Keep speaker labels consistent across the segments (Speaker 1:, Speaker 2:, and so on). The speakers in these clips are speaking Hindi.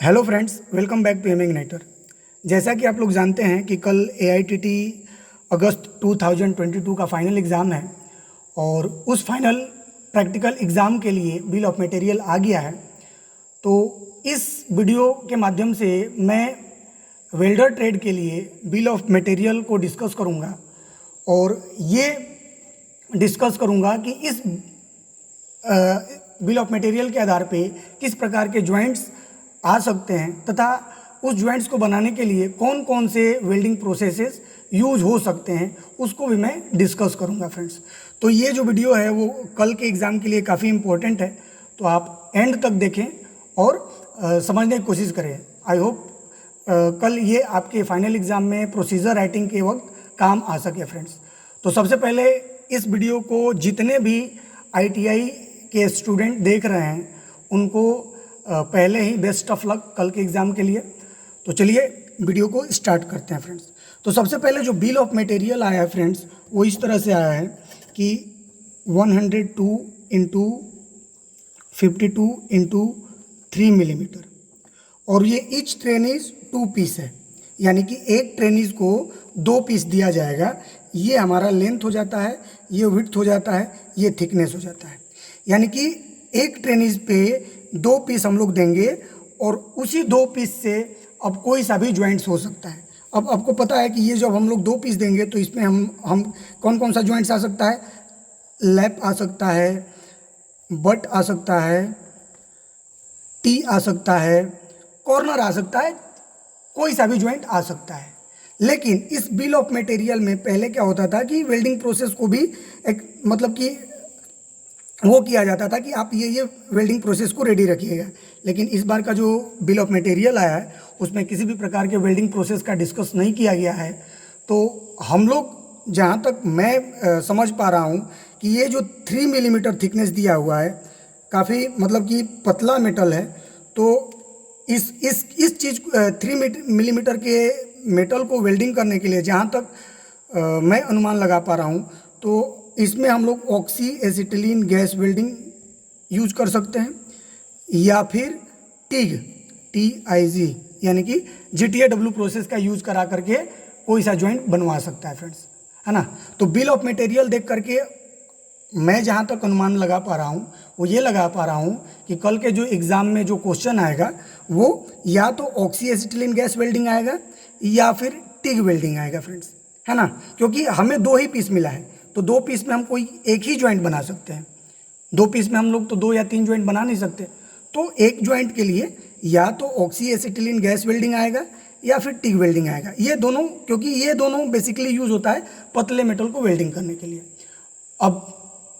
Speaker 1: Hello friends, welcome back to M Igniter. जैसा कि आप लोग जानते हैं कि कल AITT अगस्त 2022 का फाइनल एग्ज़ाम है और उस फाइनल प्रैक्टिकल एग्ज़ाम के लिए बिल ऑफ मटेरियल आ गया है। तो इस वीडियो के माध्यम से मैं वेल्डर ट्रेड के लिए बिल ऑफ मटेरियल को डिस्कस करूंगा और ये डिस्कस करूंगा कि इस बिल ऑफ मटेरियल के आधार पे किस प्रकार के जॉइंट्स आ सकते हैं तथा उस जॉइंट्स को बनाने के लिए कौन कौन से वेल्डिंग प्रोसेसेस यूज हो सकते हैं उसको भी मैं डिस्कस करूंगा फ्रेंड्स। तो ये जो वीडियो है वो कल के एग्ज़ाम के लिए काफ़ी इम्पोर्टेंट है, तो आप एंड तक देखें और समझने की कोशिश करें। आई होप कल ये आपके फाइनल एग्ज़ाम में प्रोसीजर राइटिंग के वक्त काम आ सके फ्रेंड्स। तो सबसे पहले इस वीडियो को जितने भी ITI के स्टूडेंट देख रहे हैं उनको पहले ही बेस्ट ऑफ लक कल के एग्ज़ाम के लिए। तो चलिए वीडियो को स्टार्ट करते हैं फ्रेंड्स। तो सबसे पहले जो बिल ऑफ मटेरियल आया है फ्रेंड्स वो इस तरह से आया है कि 102 इंटू 52 इंटू 3 मिलीमीटर और ये ईच ट्रेनीज 2 पीस है, यानी कि एक ट्रेनीज को 2 पीस दिया जाएगा। ये हमारा लेंथ हो जाता है, ये विड्थ हो जाता है, ये थिकनेस हो जाता है। यानी कि एक ट्रेनीज पे 2 पीस हम लोग देंगे और उसी 2 पीस से अब कोई सा भी जॉइंट्स हो सकता है। अब आपको पता है कि ये जब हम लोग 2 पीस देंगे तो इसमें हम कौन कौन सा जॉइंट्स आ सकता है, लैप आ सकता है, बट आ सकता है, टी आ सकता है, कॉर्नर आ सकता है, कोई सा भी जॉइंट आ सकता है। लेकिन इस बिल ऑफ मटेरियल में पहले क्या होता था कि वेल्डिंग प्रोसेस को भी एक मतलब कि वो किया जाता था कि आप ये वेल्डिंग प्रोसेस को रेडी रखिएगा। लेकिन इस बार का जो बिल ऑफ मटेरियल आया है उसमें किसी भी प्रकार के वेल्डिंग प्रोसेस का डिस्कस नहीं किया गया है। तो हम लोग जहाँ तक मैं समझ पा रहा हूँ कि ये जो 3 मिलीमीटर थिकनेस दिया हुआ है काफ़ी मतलब कि पतला मेटल है। तो इस चीज़ 3 मिलीमीटर के मेटल को वेल्डिंग करने के लिए जहाँ तक मैं अनुमान लगा पा रहा हूँ तो इसमें हम लोग oxy acetylene gas welding use कर सकते हैं या फिर TIG यानी कि GTAW प्रोसेस का यूज करा करके कोई सा जॉइंट बनवा सकता है फ्रेंड्स, है ना। तो बिल ऑफ मटेरियल देख करके मैं जहाँ तक अनुमान लगा पा रहा हूँ वो ये लगा पा रहा हूँ कि कल के जो एग्ज़ाम में जो क्वेश्चन आएगा वो या तो ऑक्सी एसिटिलीन गैस वेल्डिंग आएगा या फिर TIG वेल्डिंग आएगा फ्रेंड्स, है ना। क्योंकि हमें 2 ही पीस मिला है तो 2 पीस में हम कोई एक ही जॉइंट बना सकते हैं। 2 पीस में हम लोग तो 2 या 3 जॉइंट बना नहीं सकते। तो एक जॉइंट के लिए या तो ऑक्सी एसिटिलीन गैस वेल्डिंग आएगा या फिर TIG वेल्डिंग आएगा। ये दोनों, क्योंकि ये दोनों बेसिकली यूज होता है पतले मेटल को वेल्डिंग करने के लिए। अब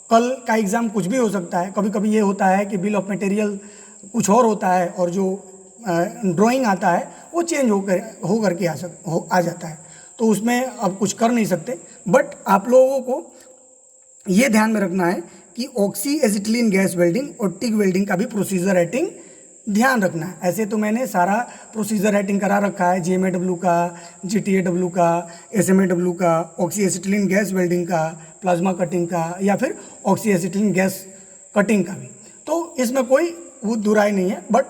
Speaker 1: कल का एग्ज़ाम कुछ भी हो सकता है, कभी कभी ये होता है कि बिल ऑफ मटेरियल कुछ और होता है और जो ड्राइंग आता है वो चेंज हो करके आ जाता है, तो उसमें अब कुछ कर नहीं सकते। बट आप लोगों को ये ध्यान में रखना है कि ऑक्सी एसिटिलीन गैस वेल्डिंग और TIG वेल्डिंग का भी प्रोसीजर राइटिंग ध्यान रखना है। ऐसे तो मैंने सारा प्रोसीजर राइटिंग करा रखा है, GMAW का, GTAW का, SMAW का, ऑक्सी एसिटिलीन गैस वेल्डिंग का, प्लाज्मा कटिंग का या फिर ऑक्सी एसिटिलीन गैस कटिंग का भी। तो इसमें कोई वो दुराई नहीं है, बट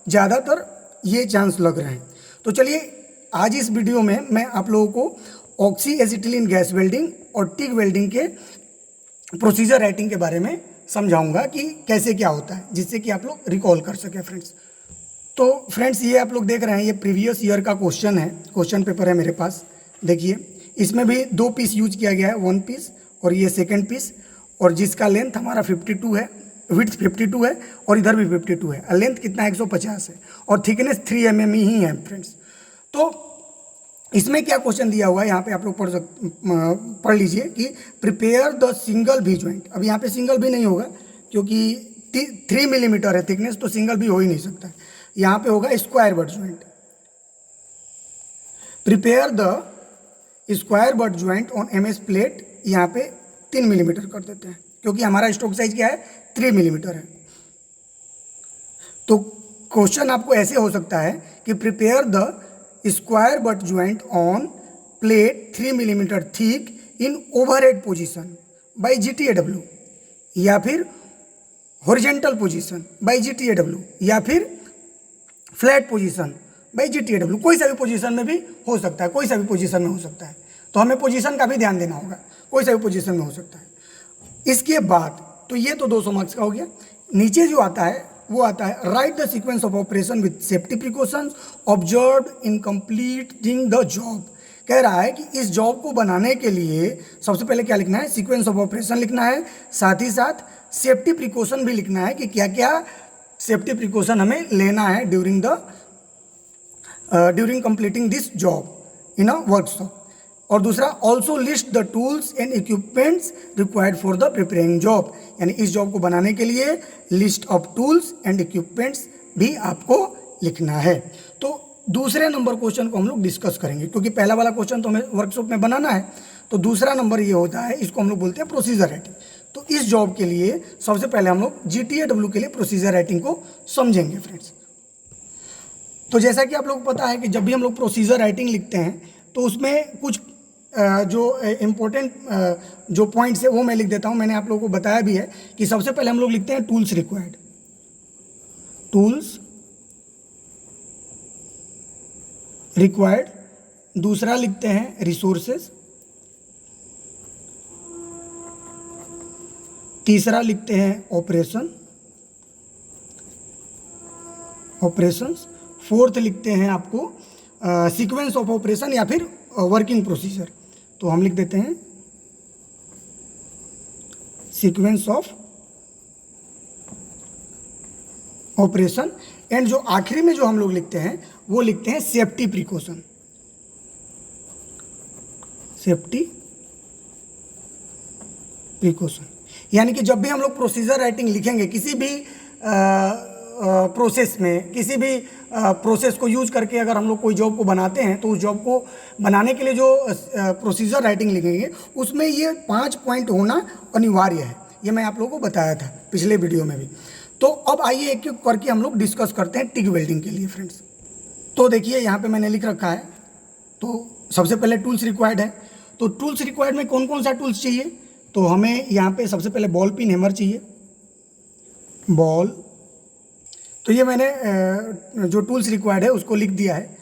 Speaker 1: ज़्यादातर ये चांस लग रहे हैं। तो चलिए आज इस वीडियो में मैं आप लोगों को ऑक्सी एसिटिलीन गैस वेल्डिंग और TIG वेल्डिंग के प्रोसीजर राइटिंग के बारे में समझाऊंगा कि कैसे क्या होता है, जिससे कि आप लोग रिकॉल कर सकें फ्रेंड्स। तो फ्रेंड्स ये आप लोग देख रहे हैं, ये प्रीवियस ईयर का क्वेश्चन है, क्वेश्चन पेपर है मेरे पास। देखिए इसमें भी 2 पीस यूज किया गया है, 1 पीस और ये 2nd पीस, और जिसका लेंथ हमारा 52 है, विड्थ 52 है और इधर भी 52 है। लेंथ कितना है, 150 है और थिकनेस 3 mm ही है फ्रेंड्स। तो इसमें क्या क्वेश्चन दिया हुआ है यहाँ पे आप लोग पढ़ लीजिए कि प्रिपेयर द सिंगल भी जॉइंट। अब यहाँ पे सिंगल भी नहीं होगा क्योंकि 3 मिलीमीटर है थिकनेस, तो सिंगल भी हो ही नहीं सकता। यहाँ पे होगा square butt joint. Prepare the square butt joint on MS plate, यहाँ पे 3 मिलीमीटर कर देते हैं क्योंकि हमारा स्ट्रोक साइज क्या है, 3 मिलीमीटर है। तो क्वेश्चन आपको ऐसे हो सकता है कि prepare the square butt joint on plate 3 millimetre thick in overhead position by GTAW या फिर हॉरिजेंटल पोजीशन बाय GTAW या फिर फ्लैट पोजीशन बाई GTAW, कोई सा भी पोजीशन में भी हो सकता है, कोई सा भी पोजीशन में हो सकता है, तो हमें पोजीशन का भी ध्यान देना होगा, कोई सा भी पोजीशन में हो सकता है। इसके बाद तो ये तो 200 मार्क्स का हो गया। नीचे जो आता है वो आता है right the sequence of operation with safety precautions observe in completing the job. कह रहा है कि इस जॉब को बनाने के लिए सबसे पहले क्या लिखना है, सीक्वेंस ऑफ ऑपरेशन लिखना है, साथ ही साथ सेफ्टी प्रिकॉशन भी लिखना है कि क्या क्या सेफ्टी प्रिकॉशन हमें लेना है during completing this job in a workshop. और दूसरा also list the tools and equipments required for the preparing job, यानी इस जॉब को बनाने के लिए list of tools and equipments भी आपको लिखना है। तो दूसरे नंबर क्वेश्चन को हम लोग डिस्कस करेंगे, क्योंकि पहला वाला क्वेश्चन तो हमें वर्कशॉप में बनाना है, तो दूसरा नंबर ये होता है, इसको हम लोग बोलते हैं प्रोसीजर राइटिंग। तो इस जॉब के लिए सबसे पहले हम लोग GTAW के लिए प्रोसीजर राइटिंग को समझेंगे फ्रेंड्स। तो जैसा कि आप लोग को पता है कि जब भी हम लोग प्रोसीजर राइटिंग लिखते हैं तो उसमें कुछ जो इम्पोर्टेंट जो पॉइंट्स है वो मैं लिख देता हूँ। मैंने आप लोगों को बताया भी है कि सबसे पहले हम लोग लिखते हैं टूल्स रिक्वायर्ड, टूल्स रिक्वायर्ड। दूसरा लिखते हैं रिसोर्सेज, तीसरा लिखते हैं ऑपरेशंस, फोर्थ लिखते हैं आपको सीक्वेंस ऑफ ऑपरेशन या फिर वर्किंग प्रोसीजर। तो हम लिख देते हैं सीक्वेंस ऑफ ऑपरेशन। एंड जो आखिरी में जो हम लोग लिखते हैं वो लिखते हैं सेफ्टी प्रिकॉशन, सेफ्टी प्रिकॉशन। यानी कि जब भी हम लोग प्रोसीजर राइटिंग लिखेंगे किसी भी प्रोसेस में, किसी भी प्रोसेस को यूज करके अगर हम लोग कोई जॉब को बनाते हैं, तो उस जॉब को बनाने के लिए जो प्रोसीजर राइटिंग लिखेंगे उसमें ये 5 पॉइंट होना अनिवार्य है। ये मैं आप लोगों को बताया था पिछले वीडियो में भी। तो अब आइए एक एक करके हम लोग डिस्कस करते हैं टिक वेल्डिंग के लिए फ्रेंड्स। तो देखिए यहाँ पे मैंने लिख रखा है, तो सबसे पहले टूल्स रिक्वायर्ड है। तो टूल्स रिक्वायर्ड में कौन कौन सा टूल्स चाहिए, तो हमें यहाँ पे सबसे पहले बॉल पिन हैमर चाहिए, बॉल। तो ये मैंने जो टूल्स रिक्वायर्ड है उसको लिख दिया है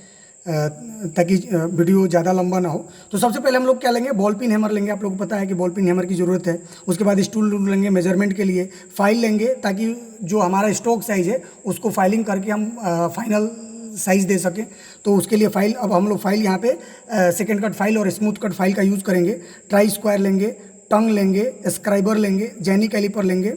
Speaker 1: ताकि वीडियो ज़्यादा लंबा ना हो। तो सबसे पहले हम लोग क्या लेंगे, बॉल पिन हैमर लेंगे। आप लोगों को पता है कि बॉल पिन हैमर की ज़रूरत है। उसके बाद स्टूल रूल लेंगे मेजरमेंट के लिए, फाइल लेंगे ताकि जो हमारा स्टॉक साइज़ है उसको फाइलिंग करके हम फाइनल साइज़ दे सकें। तो उसके लिए फाइल, अब हम लोग फाइल यहाँ पे सेकेंड कट फाइल और स्मूथ कट फाइल का यूज़ करेंगे। ट्राई स्क्वायर लेंगे, टंग लेंगे, स्क्राइबर लेंगे, जेनी कैलिपर लेंगे,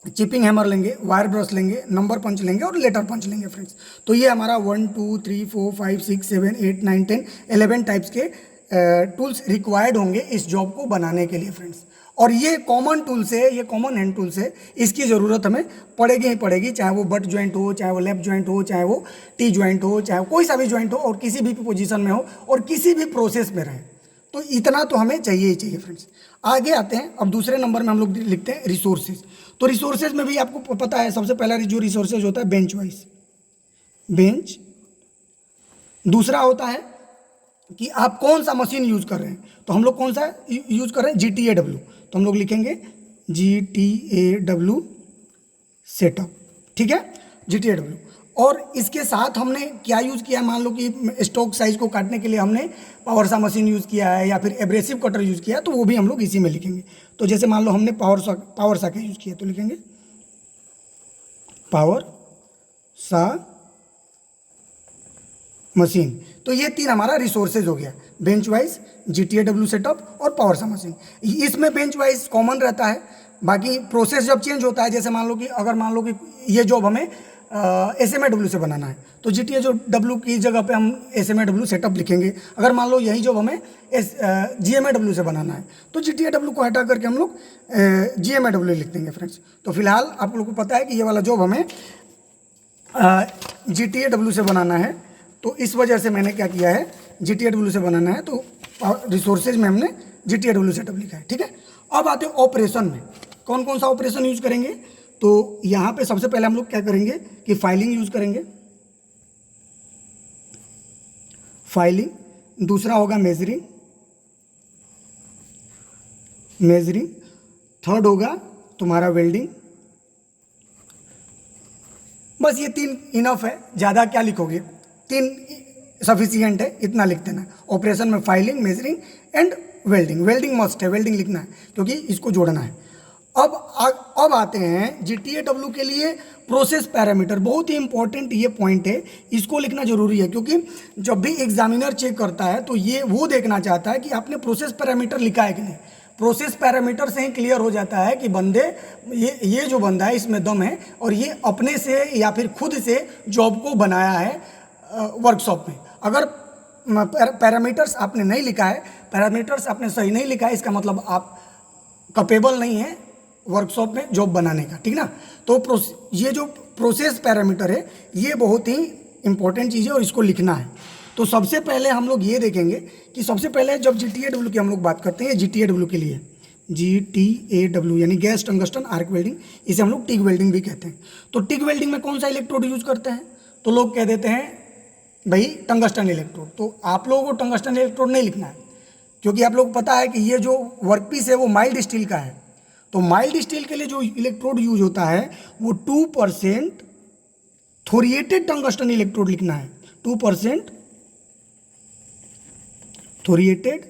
Speaker 1: चिपिंग हैमर लेंगे, वायर ब्रश लेंगे, नंबर पंच लेंगे और लेटर पंच लेंगे फ्रेंड्स। तो ये हमारा 1 2 3 4 5 6 7 8 9 10 11 टाइप्स के टूल्स रिक्वायर्ड होंगे इस जॉब को बनाने के लिए फ्रेंड्स। और ये कॉमन टूल्स है, ये कॉमन हैंड टूल्स है, इसकी ज़रूरत हमें पड़ेगी ही पड़ेगी, चाहे वो बट ज्वाइंट हो, चाहे वो लेफ्ट ज्वाइंट हो, चाहे वो टी ज्वाइंट हो, चाहे कोई सा भी ज्वाइंट हो और किसी भी पोजीशन में हो और किसी भी प्रोसेस में रहे। तो इतना तो हमें चाहिए ही चाहिए फ्रेंड्स। आगे आते हैं, अब दूसरे नंबर में हम लोग लिखते हैं रिसोर्सेज। तो रिसोर्सेज में भी आपको पता है सबसे पहला जो रिसोर्सेज होता है बेंच वाइज, बेंच। दूसरा होता है कि आप कौन सा मशीन यूज कर रहे हैं, तो हम लोग कौन सा यूज कर रहे हैं, GTAW। तो हम लोग लिखेंगे GTAW सेटअप, ठीक है, GTAW। और इसके साथ हमने क्या यूज़ किया है, मान लो कि स्टॉक साइज को काटने के लिए हमने पावर सा मशीन यूज़ किया है या फिर एब्रेसिव कटर यूज़ किया है, तो वो भी हम लोग इसी में लिखेंगे। तो जैसे मान लो हमने पावर सा का यूज़ किया तो लिखेंगे पावर सा मशीन। तो ये 3 हमारा रिसोर्सेज हो गया, बेंच वाइज, GTAW सेटअप और पावर सा मशीन। इसमें बेंच वाइज कॉमन रहता है, बाकी प्रोसेस जब चेंज होता है, जैसे मान लो कि ये जॉब हमें SMAW से बनाना है तो GTAW की जगह पे हम SMAW सेटअप लिखेंगे। अगर मान लो यही जॉब हमें GMAW से बनाना है तो GTAW को हटा करके हम लोग GMAW लिख देंगे फ्रेंड्स। तो फिलहाल आप लोग को पता है कि ये वाला जॉब हमें GTAW से बनाना है, तो इस वजह से मैंने क्या किया है, GTAW से बनाना है, तो रिसोर्सेज में हमने GTAW सेटअप लिखा है, ठीक है। अब आते हैं ऑपरेशन में, कौन कौन सा ऑपरेशन यूज करेंगे। तो यहाँ पे सबसे पहले हम लोग क्या करेंगे कि फाइलिंग यूज करेंगे, फाइलिंग। दूसरा होगा मेजरिंग, थर्ड होगा तुम्हारा वेल्डिंग, बस ये 3 इनफ है, ज़्यादा क्या लिखोगे, 3 सफिशियंट है, इतना लिख देना है। ऑपरेशन में filing, measuring and welding, welding must है, वेल्डिंग लिखना है क्योंकि इसको जोड़ना है। अब आते हैं GTAW के लिए प्रोसेस पैरामीटर। बहुत ही इंपॉर्टेंट ये पॉइंट है, इसको लिखना जरूरी है क्योंकि जब भी एग्जामिनर चेक करता है तो ये वो देखना चाहता है कि आपने प्रोसेस पैरामीटर लिखा है कि नहीं। प्रोसेस पैरामीटर से ही क्लियर हो जाता है कि बंदे ये जो बंदा है इसमें दम है और ये अपने से या फिर खुद से जॉब को बनाया है वर्कशॉप में। अगर पैरामीटर्स आपने नहीं लिखा है, पैरामीटर्स आपने सही नहीं लिखा है, इसका मतलब आप कैपेबल नहीं है वर्कशॉप में जॉब बनाने का, ठीक ना। तो ये जो प्रोसेस पैरामीटर है ये बहुत ही इंपॉर्टेंट चीज़ है और इसको लिखना है। तो सबसे पहले हम लोग ये देखेंगे कि सबसे पहले जब GTAW की हम लोग बात करते हैं, GTAW के लिए GTAW यानी गैस टंगस्टन आर्क वेल्डिंग, इसे हम लोग टिग वेल्डिंग भी कहते हैं। तो टिग वेल्डिंग में कौन सा इलेक्ट्रोड यूज करते हैं, तो लोग कह देते हैं भाई टंगस्टन इलेक्ट्रोड। तो आप लोगों को टंगस्टन इलेक्ट्रोड नहीं लिखना है क्योंकि आप लोग को पता है कि ये जो वर्कपीस है वो माइल्ड स्टील का है। तो माइल्ड स्टील के लिए जो इलेक्ट्रोड यूज होता है वो 2% थोरिएटेड टंगस्टन इलेक्ट्रोड लिखना है। 2% थोरिएटेड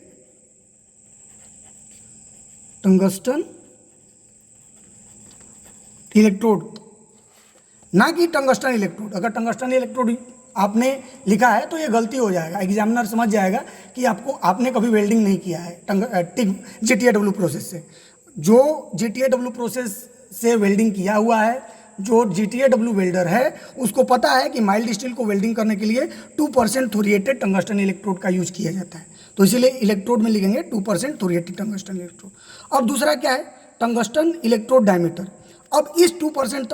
Speaker 1: टंगस्टन इलेक्ट्रोड, ना कि टंगस्टन इलेक्ट्रोड। अगर टंगस्टन इलेक्ट्रोड आपने लिखा है तो ये गलती हो जाएगा, एग्जामिनर समझ जाएगा कि आपने कभी वेल्डिंग नहीं किया है GTAW प्रोसेस से। जो GTAW प्रोसेस से वेल्डिंग किया हुआ है, जो GTAW वेल्डर है उसको पता है कि माइल्ड स्टील को वेल्डिंग करने के लिए 2% थोरिएटेड टंगस्टन इलेक्ट्रोड का यूज किया जाता है। तो इसीलिए इलेक्ट्रोड में लिखेंगे 2% थोरिएटेड टंगस्टन इलेक्ट्रोड। अब दूसरा क्या है, टंगस्टन इलेक्ट्रोड डायमीटर। अब इस 2%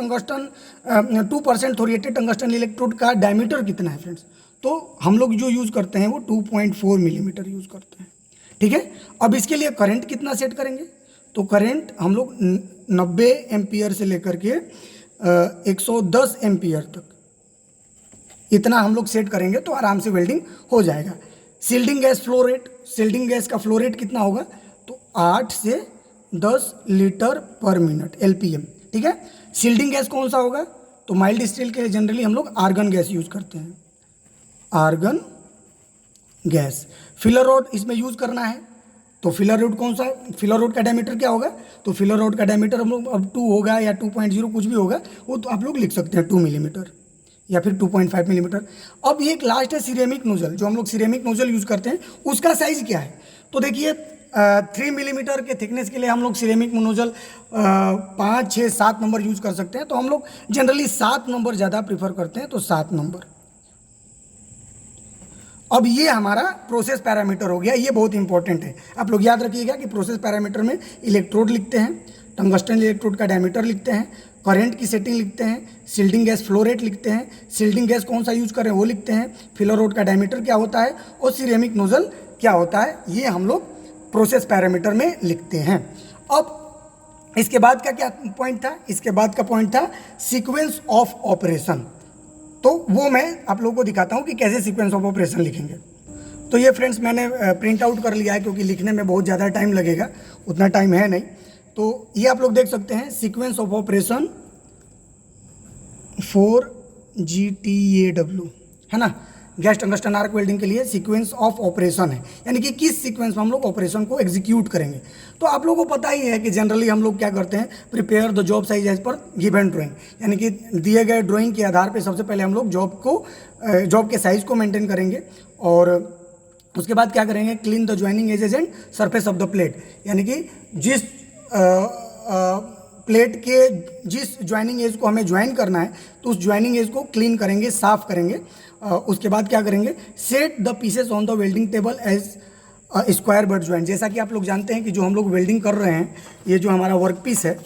Speaker 1: थोरिएटेड टंगस्टन इलेक्ट्रोड का डायमीटर कितना है फ्रेंड्स, तो हम लोग जो यूज़ करते हैं वो 2.4 मिलीमीटर यूज़ करते हैं, ठीक है। अब इसके लिए करंट कितना सेट करेंगे, तो करंट हम लोग 90 एम्पियर से लेकर के 110 एम्पियर तक इतना हम लोग सेट करेंगे तो आराम से वेल्डिंग हो जाएगा। Shielding gas flow rate, shielding gas का फ्लो रेट कितना होगा, तो 8 से 10 लीटर पर मिनट LPM, ठीक है। सील्डिंग गैस कौन सा होगा, तो माइल्ड स्टील के लिए जनरली हम लोग आर्गन गैस यूज करते हैं, आर्गन गैस। फिलर रोड इसमें यूज करना है, तो फिलर रोड कौन सा, फिलर रोड का डायमीटर क्या होगा, तो फिलर रोड का डायमीटर हम लोग अब 2 होगा या 2.0 कुछ भी होगा, वो तो आप लोग लिख सकते हैं 2 मिलीमीटर या फिर 2.5 मिलीमीटर। अब ये एक लास्ट है सिरेमिक नोजल, जो हम लोग सिरेमिक नोजल यूज़ करते हैं उसका साइज़ क्या है, तो देखिए 3 मिलीमीटर के थिकनेस के लिए हम लोग सिरेमिक नोजल 5, 6, 7 नंबर यूज़ कर सकते हैं। तो हम लोग जनरली 7 नंबर ज़्यादा प्रीफर करते हैं, तो 7 नंबर। अब ये हमारा प्रोसेस पैरामीटर हो गया, ये बहुत इंपॉर्टेंट है। आप लोग याद रखिएगा कि प्रोसेस पैरामीटर में इलेक्ट्रोड लिखते हैं, टंगस्टन इलेक्ट्रोड का डायमीटर लिखते हैं, करंट की सेटिंग लिखते हैं, सील्डिंग गैस फ्लो रेट लिखते हैं, सील्डिंग गैस कौन सा यूज करें वो लिखते हैं, फिलर रोड का डायमीटर क्या होता है और सिरेमिक नोजल क्या होता है, ये हम लोग प्रोसेस पैरामीटर में लिखते हैं। अब इसके बाद का क्या पॉइंट था, इसके बाद का पॉइंट था सीक्वेंस ऑफ ऑपरेशन। तो वो मैं आप लोगों को दिखाता हूँ कि कैसे सीक्वेंस ऑफ ऑपरेशन लिखेंगे। तो ये फ्रेंड्स मैंने प्रिंट आउट कर लिया है क्योंकि लिखने में बहुत ज़्यादा टाइम लगेगा, उतना टाइम है नहीं। तो ये आप लोग देख सकते हैं sequence of operation for GTAW, है ना, गैस टंगस्टन आर्क वेल्डिंग के लिए सीक्वेंस ऑफ ऑपरेशन है, यानी कि किस सीक्वेंस में हम लोग ऑपरेशन को एग्जीक्यूट करेंगे। तो आप लोगों को पता ही है कि जनरली हम लोग क्या करते हैं, prepare the job size as per given drawing, यानी कि दिए गए ड्राइंग के आधार पर सबसे पहले हम लोग जॉब के साइज को मेंटेन करेंगे और उसके बाद क्या करेंगे, clean the joining edges and surface of the plate, यानी कि जिस प्लेट के जिस ज्वाइनिंग एज को हमें ज्वाइन करना है तो उस ज्वाइनिंग एज को क्लीन करेंगे, साफ करेंगे। उसके बाद क्या करेंगे, set the pieces on the welding table as square butt joint. जैसा कि आप लोग जानते हैं कि जो हम लोग वेल्डिंग कर रहे हैं, ये जो हमारा वर्क पीस है,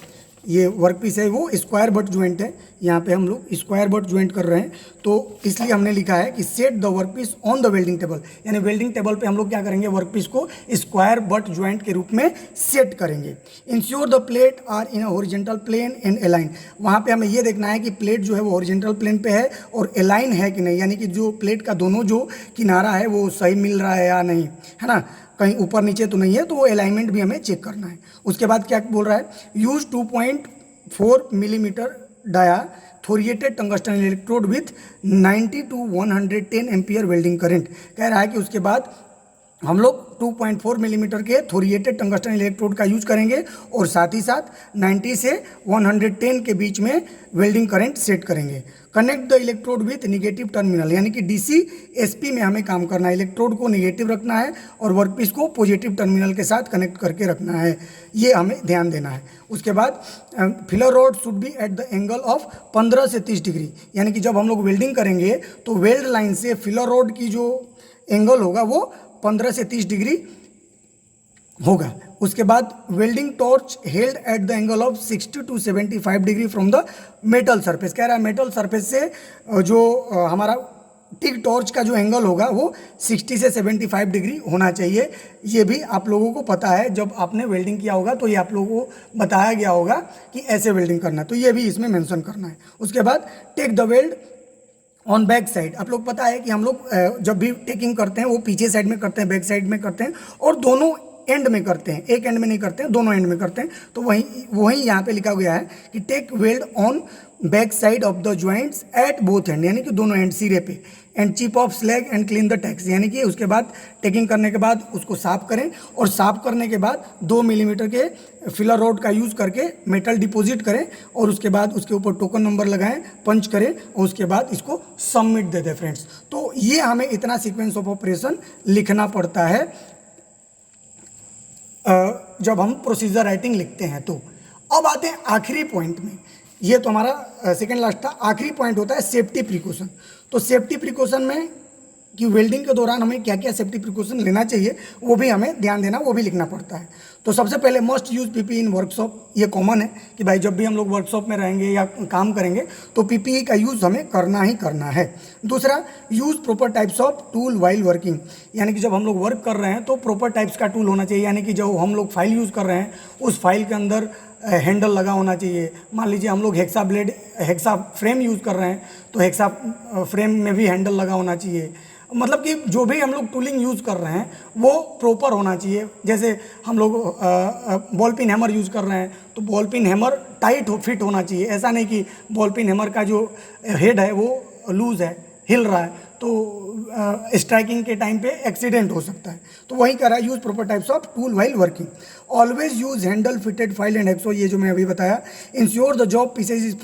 Speaker 1: ये वर्क पीस है वो स्क्वायर बट ज्वाइंट है, यहाँ पे हम लोग स्क्वायर बट ज्वाइंट कर रहे हैं। तो इसलिए हमने लिखा है कि set the work piece on the welding table, यानी वेल्डिंग टेबल पे हम लोग क्या करेंगे, वर्क पीस को स्क्वायर बट ज्वाइंट के रूप में सेट करेंगे। Ensure the plate are in a horizontal plane and align, वहाँ पे हमें ये देखना है कि प्लेट जो है वो हॉरिजॉन्टल प्लेन पे है और अलाइन है कि नहीं, यानी कि जो प्लेट का दोनों जो किनारा है वो सही मिल रहा है या नहीं, है ना, कहीं ऊपर नीचे तो नहीं है, तो वो अलाइनमेंट भी हमें चेक करना है। उसके बाद क्या बोल रहा है, use 2.4 millimetre dia thoriated tungsten electrode with 90 to 110 ampere welding current. कह रहा है कि उसके बाद हम लोग 2.4 मिलीमीटर के थोरिएटेड टंगस्टन इलेक्ट्रोड का यूज करेंगे और साथ ही साथ 90 से 110 के बीच में वेल्डिंग करंट सेट करेंगे। Connect the electrode with negative terminal, यानी कि डीसी एसपी में हमें काम करना है। इलेक्ट्रोड को निगेटिव रखना है और वर्कपीस को पॉजिटिव टर्मिनल के साथ कनेक्ट करके रखना है, ये हमें ध्यान देना है। उसके बाद filler rod should be at the angle of 15 से 30 डिग्री, यानी कि जब हम लोग वेल्डिंग करेंगे तो वेल्ड लाइन से फिलर रॉड की जो एंगल होगा वो 15 से 30 डिग्री होगा। उसके बाद welding torch held at the angle of 60 to 75 degree from the metal surface. कह रहा है मेटल सरफेस से जो हमारा टिक टॉर्च का जो एंगल होगा वो 60 से 75 डिग्री होना चाहिए। ये भी आप लोगों को पता है, जब आपने वेल्डिंग किया होगा तो ये आप लोगों को बताया गया होगा कि ऐसे वेल्डिंग करना है, तो ये भी इसमें मेंशन करना है। उसके बाद tack the weld on back side. आप लोग पता है कि हम लोग जब भी टेकिंग करते हैं वो पीछे साइड में करते हैं, बैक साइड में करते हैं और दोनों एंड में करते हैं, एक एंड में नहीं करते हैं, दोनों एंड में करते हैं। तो वही यहाँ पे लिखा गया है कि tack weld on back side of the joints at both end, यानी कि दोनों एंड सिरे पे, and chip off slag and clean the tacks, यानी कि उसके बाद टेकिंग करने के बाद उसको साफ करें और साफ करने के बाद 2 मिलीमीटर के फिलर रॉड का यूज़ करके मेटल डिपॉजिट करें और उसके बाद उसके ऊपर टोकन नंबर लगाएं, पंच करें और उसके बाद इसको सबमिट दे दें फ्रेंड्स। तो ये हमें इतना सीक्वेंस ऑफ ऑपरेशन लिखना पड़ता है जब हम प्रोसीजर राइटिंग लिखते हैं। तो अब आते हैं आखिरी पॉइंट में, ये तो हमारा सेकेंड लास्ट था। आखिरी पॉइंट होता है सेफ्टी प्रिकॉशन। तो सेफ्टी प्रिकॉशन में कि वेल्डिंग के दौरान हमें क्या क्या सेफ्टी प्रिकॉशन लेना चाहिए वो भी हमें ध्यान देना, वो भी लिखना पड़ता है। तो सबसे पहले मस्ट यूज़ पीपीई इन वर्कशॉप। ये कॉमन है कि भाई जब भी हम लोग वर्कशॉप में रहेंगे या काम करेंगे तो पीपीई का यूज़ हमें करना ही करना है। दूसरा, use proper types of tool while working, यानी कि जब हम लोग वर्क कर रहे हैं तो प्रॉपर टाइप्स का टूल होना चाहिए, यानी कि जो हम लोग फाइल यूज़ कर रहे हैं उस फाइल के अंदर हैंडल लगा होना चाहिए। मान लीजिए हम लोग हेक्सा फ्रेम यूज़ कर रहे हैं तो हेक्सा फ्रेम में भी हैंडल लगा होना चाहिए। मतलब कि जो भी हम लोग टूलिंग यूज़ कर रहे हैं वो प्रॉपर होना चाहिए। जैसे हम लोग बॉल पिन हैमर यूज़ कर रहे हैं तो ball pin hammer tight fit होना चाहिए। ऐसा नहीं कि बॉल पिन हैमर का जो हेड है वो लूज़ है, हिल रहा है, तो स्ट्राइकिंग के टाइम पे एक्सीडेंट हो सकता है। तो वही कर रहा है, use proper types of tool while working. Always use handle fitted file and hacksaw, ये जो मैं अभी बताया। Ensure the job pieces is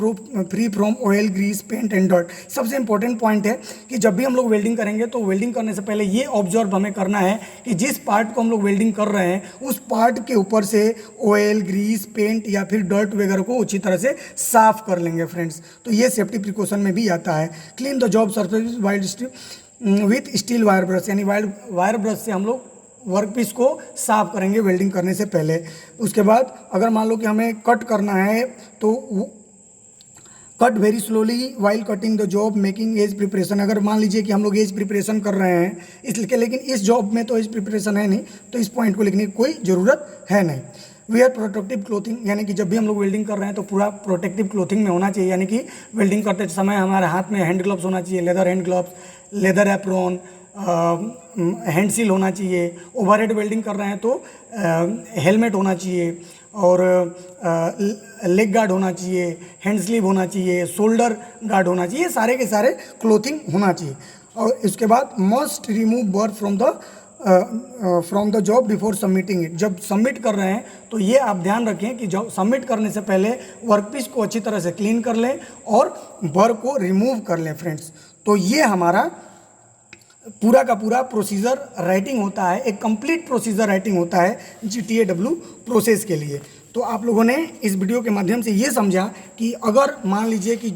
Speaker 1: free from oil, grease, paint and dirt. सबसे इंपॉर्टेंट पॉइंट है कि जब भी हम लोग वेल्डिंग करेंगे तो वेल्डिंग करने से पहले ये ऑब्जर्व हमें करना है कि जिस पार्ट को हम लोग वेल्डिंग कर रहे हैं उस पार्ट के ऊपर से ऑयल, ग्रीस, पेंट या फिर डर्ट वगैरह को अच्छी तरह से साफ कर लेंगे फ्रेंड्स। तो ये सेफ्टी प्रिकॉशन में भी आता है। Clean the job surface with steel wire brush, यानी वायर ब्रश से हम लोग वर्कपीस को साफ करेंगे वेल्डिंग करने से पहले। उसके बाद अगर मान लो कि हमें कट करना है तो cut very slowly while cutting the job making edge preparation. अगर मान लीजिए कि हम लोग एज प्रिपरेशन कर रहे हैं इसलिए, लेकिन इस जॉब में तो एज प्रिपरेशन है नहीं, तो इस पॉइंट को लिखने की कोई ज़रूरत है नहीं। वेयर प्रोटेक्टिव क्लोथिंग, यानी कि जब भी हम लोग वेल्डिंग कर रहे हैं तो पूरा प्रोटेक्टिव क्लोथिंग में होना चाहिए, यानी कि वेल्डिंग करते समय हमारे हाथ में हैंड ग्लव्स होना चाहिए, leather hand gloves, leather apron, hand seal होना चाहिए। ओवरहेड वेल्डिंग कर रहे हैं तो हेलमेट होना चाहिए और लेग गार्ड होना चाहिए, हैंड स्लीव होना चाहिए, शोल्डर गार्ड होना चाहिए, सारे के सारे क्लोथिंग होना चाहिए। और इसके बाद must remove birth from the job before submitting it. जब सबमिट कर रहे हैं तो ये आप ध्यान रखें कि जब सबमिट करने से पहले वर्कपीस को अच्छी तरह से क्लीन कर लें और बर को रिमूव कर लें फ्रेंड्स। तो ये हमारा पूरा का पूरा प्रोसीजर राइटिंग होता है, एक कंप्लीट प्रोसीजर राइटिंग होता है GTAW प्रोसेस के लिए। तो आप लोगों ने इस वीडियो के माध्यम से ये समझा कि अगर मान लीजिए कि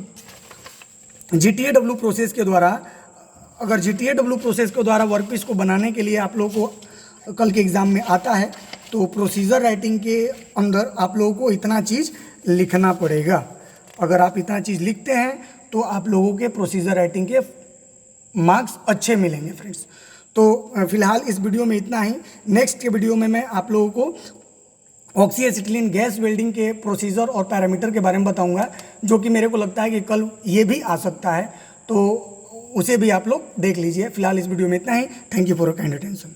Speaker 1: GTAW प्रोसेस के द्वारा वर्कपीस को बनाने के लिए आप लोगों को कल के एग्ज़ाम में आता है तो प्रोसीजर राइटिंग के अंदर आप लोगों को इतना चीज़ लिखना पड़ेगा। अगर आप इतना चीज़ लिखते हैं तो आप लोगों के प्रोसीजर राइटिंग के मार्क्स अच्छे मिलेंगे फ्रेंड्स। तो फिलहाल इस वीडियो में इतना ही। नेक्स्ट के वीडियो में मैं आप लोगों को ऑक्सीएसिटिलीन गैस वेल्डिंग के प्रोसीजर और पैरामीटर के बारे में बताऊंगा, जो कि मेरे को लगता है कि कल ये भी आ सकता है, तो उसे भी आप लोग देख लीजिए। फिलहाल इस वीडियो में इतना ही। Thank you for your kind attention.